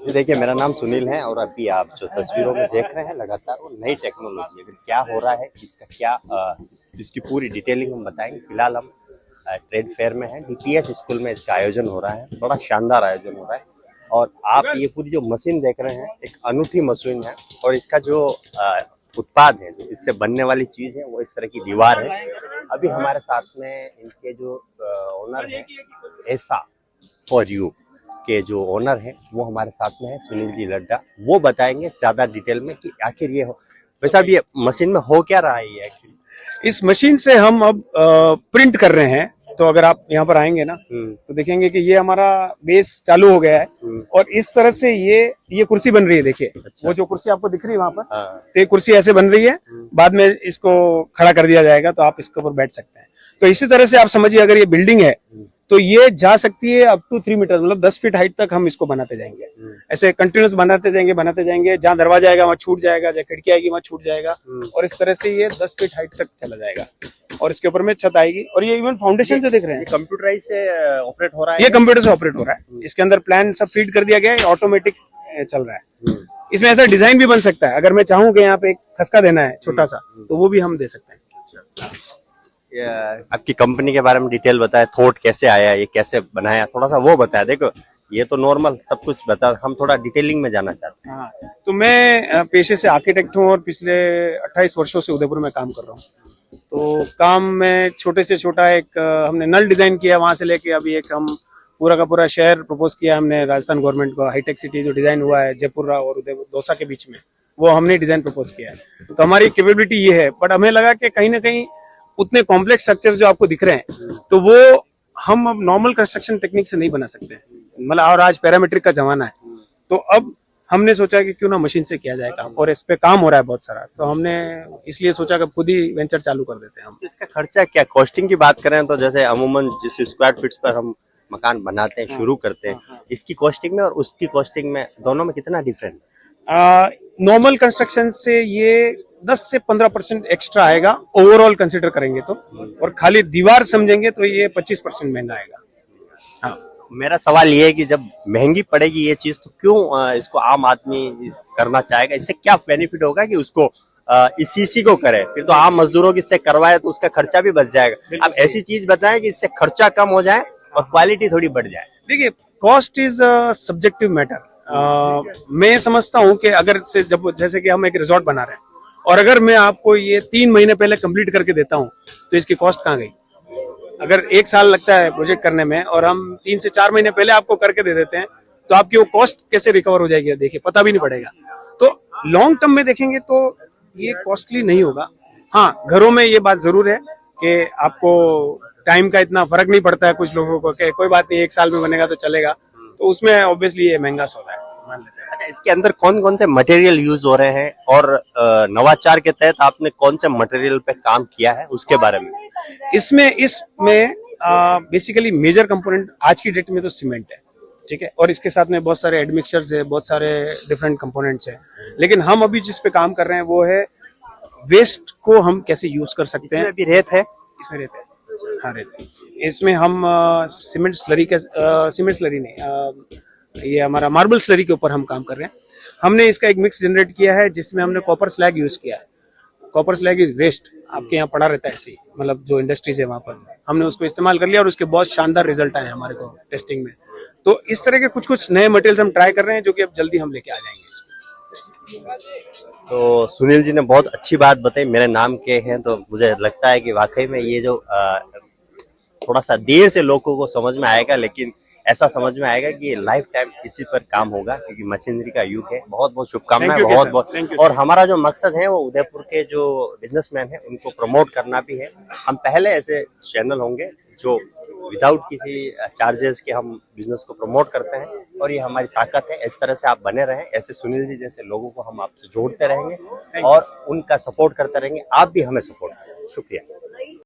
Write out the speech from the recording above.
जी देखिए, मेरा नाम सुनील है और अभी आप जो तस्वीरों में देख रहे हैं लगातार वो नई टेक्नोलॉजी अगर क्या हो रहा है इसका क्या इसकी पूरी डिटेलिंग हम बताएंगे। फिलहाल हम ट्रेड फेयर में हैं, डीपीएस स्कूल में इसका आयोजन हो रहा है। बड़ा शानदार आयोजन हो रहा है और आप ये पूरी जो मशीन देख रहे हैं एक अनूठी मशीन है और इसका जो उत्पाद है, जो इससे बनने वाली चीज है वो इस तरह की दीवार है। अभी हमारे साथ में इनके जो ओनर है ऐसा फॉर यू के जो ओनर है वो हमारे साथ में है, सुनील जी लड्डा। वो बताएंगे ज्यादा डिटेल में कि आखिर ये हो वैसा अब ये मशीन में हो क्या रहा है ये एक्चुअली। इस मशीन से हम अब प्रिंट कर रहे हैं। तो अगर आप यहाँ पर आएंगे ना तो देखेंगे कि ये हमारा बेस चालू हो गया है और इस तरह से ये कुर्सी बन रही है। देखिए वो जो कुर्सी आपको दिख रही है वहां पर, तो ये कुर्सी ऐसे बन रही है। बाद में इसको खड़ा कर दिया जाएगा तो आप इसके ऊपर बैठ सकते हैं। तो इसी तरह से आप समझिए, अगर ये बिल्डिंग है तो ये जा सकती है अप टू 3 मीटर, मतलब 10 फीट हाइट तक हम इसको बनाते जाएंगे। ऐसे कंटिन्यूस बनाते जाएंगे। जहाँ दरवाजा आएगा वहाँ छूट जाएगा, जहाँ खिड़की आएगी वहाँ छूट जाएगा और इस तरह से ये 10 फीट हाइट तक चला जाएगा और इसके ऊपर में छत आएगी। और ये इवन फाउंडेशन जो देख रहे हैं कंप्यूटराइज से ऑपरेट हो रहा है। ये कंप्यूटर से ऑपरेट हो रहा है। इसके अंदर प्लान सब फीड कर दिया गया है, ऑटोमेटिक चल रहा है। इसमें ऐसा डिजाइन भी बन सकता है, अगर मैं चाहूँ कि यहाँ पे एक खसका देना है छोटा सा तो वो भी हम दे सकते हैं। आपकी कंपनी के बारे में डिटेल बताए, थॉट कैसे आया, ये कैसे बनाया, थोड़ा सा वो बताया। देखो ये तो नॉर्मल सब कुछ बता, हम थोड़ा डिटेलिंग में जाना चाहते हैं। हाँ, तो मैं पेशे से आर्किटेक्ट हूँ और पिछले 28 वर्षों से उदयपुर में काम कर रहा हूँ। तो काम में छोटे से छोटा एक हमने नल डिजाइन किया, वहां से लेके अभी एक हम पूरा का पूरा शहर प्रपोज किया हमने राजस्थान गवर्नमेंट को। हाईटेक सिटी जो डिजाइन हुआ है जयपुर और उदयपुर दौसा के बीच में, वो हमने डिजाइन प्रपोज किया है। तो हमारी कैपेबिलिटी ये है, बट हमें लगा कि कहीं ना कहीं उतने कॉम्प्लेक्स स्ट्रक्चर्स जो आपको दिख रहे हैं तो वो हम अब नॉर्मल कंस्ट्रक्शन टेक्निक से नहीं बना सकते, मतलब और आज पैरामीट्रिक का जमाना है। तो अब हमने सोचा कि क्यों ना मशीन से किया जाए काम, और इस पे काम हो रहा है बहुत सारा। तो हमने इसलिए सोचा कि खुद ही वेंचर चालू कर देते हैं हम। इसका खर्चा क्या, कॉस्टिंग की बात करें तो जैसे अमूमन जिस स्क्वायर फीट पर हम मकान बनाते हैं, शुरू करते हैं, इसकी कॉस्टिंग में और उसकी कॉस्टिंग में दोनों में कितना डिफरेंट? नॉर्मल कंस्ट्रक्शन से ये 10 से 15% एक्स्ट्रा आएगा ओवरऑल कंसिडर करेंगे तो, और खाली दीवार समझेंगे तो ये 25% महंगा आएगा। हाँ, मेरा सवाल ये है कि जब महंगी पड़ेगी ये चीज तो क्यों इसको आम आदमी करना चाहेगा? इससे क्या बेनिफिट होगा कि उसको इसी को करे? फिर तो आम मजदूरों की इससे करवाए तो उसका खर्चा भी बच जाएगा। अब ऐसी चीज बताएं कि इससे खर्चा कम हो जाए और क्वालिटी थोड़ी बढ़ जाए। देखिए कॉस्ट इज सब्जेक्टिव मैटर। मैं समझता हूँ कि अगर से जब जैसे कि हम एक रिजॉर्ट बना रहे हैं और अगर मैं आपको ये 3 महीने पहले कंप्लीट करके देता हूँ तो इसकी कॉस्ट कहाँ गई? अगर 1 साल लगता है प्रोजेक्ट करने में और हम 3 से 4 महीने पहले आपको करके दे देते हैं तो आपकी वो कॉस्ट कैसे रिकवर हो जाएगी? देखिए पता भी नहीं पड़ेगा। तो लॉन्ग टर्म में देखेंगे तो ये कॉस्टली नहीं होगा। हाँ, घरों में ये बात जरूर है कि आपको टाइम का इतना फर्क नहीं पड़ता है कुछ लोगों को, कि कोई बात नहीं 1 साल में बनेगा तो चलेगा, तो उसमें ऑब्वियसली ये महंगा सौदा है, मान लेते हैं। अच्छा, इसके अंदर कौन कौन से मटेरियल यूज हो रहे हैं और नवाचार के तहत आपने कौन से मटेरियल पे काम किया है उसके बारे में? इसमें बेसिकली मेजर कंपोनेंट आज की डेट में तो सीमेंट है, ठीक है, और इसके साथ में बहुत सारे एडमिक्सचर्स है, बहुत सारे डिफरेंट कंपोनेंट्स हैं। लेकिन हम अभी जिस पे काम कर रहे हैं वो है वेस्ट को हम कैसे यूज कर सकते हैं। अभी रेत है, इसमें रेत है। हाँ, रेत है। इसमें हम सीमेंट स्लरी नहीं, ये हमारा मार्बल स्लरी के ऊपर हम काम कर रहे हैं। हमने इसका एक मिक्स जनरेट किया है जिसमें हमने कॉपर स्लैग यूज किया है। कॉपर स्लैग इज वेस्ट, आपके यहाँ पड़ा रहता है ऐसे ही, मतलब जो इंडस्ट्रीज है वहां पर हमने उसको इस्तेमाल कर लिया और उसके बहुत शानदार रिजल्ट आए हमारे को टेस्टिंग में। तो इस तरह के कुछ कुछ नए मटेरियल्स हम ट्राई कर रहे हैं जो कि अब जल्दी हम लेके आ जाएंगे इसको। तो सुनील जी ने बहुत अच्छी बात बताई, मेरे नाम के हैं, तो मुझे लगता है कि वाकई में ये जो थोड़ा सा देर से लोगों को समझ में आएगा, लेकिन ऐसा समझ में आएगा कि लाइफ टाइम इसी पर काम होगा क्योंकि मशीनरी का युग है। बहुत बहुत शुभकामनाएं, बहुत बहुत। और हमारा जो मकसद है वो उदयपुर के जो बिजनेसमैन है उनको प्रमोट करना भी है। हम पहले ऐसे चैनल होंगे जो विदाउट किसी चार्जेस के हम बिजनेस को प्रमोट करते हैं और ये हमारी ताकत है। इस तरह से आप बने रहें, ऐसे सुनील जी जैसे लोगों को हम आपसे जोड़ते रहेंगे और उनका सपोर्ट करते रहेंगे। आप भी हमें सपोर्ट करें। शुक्रिया।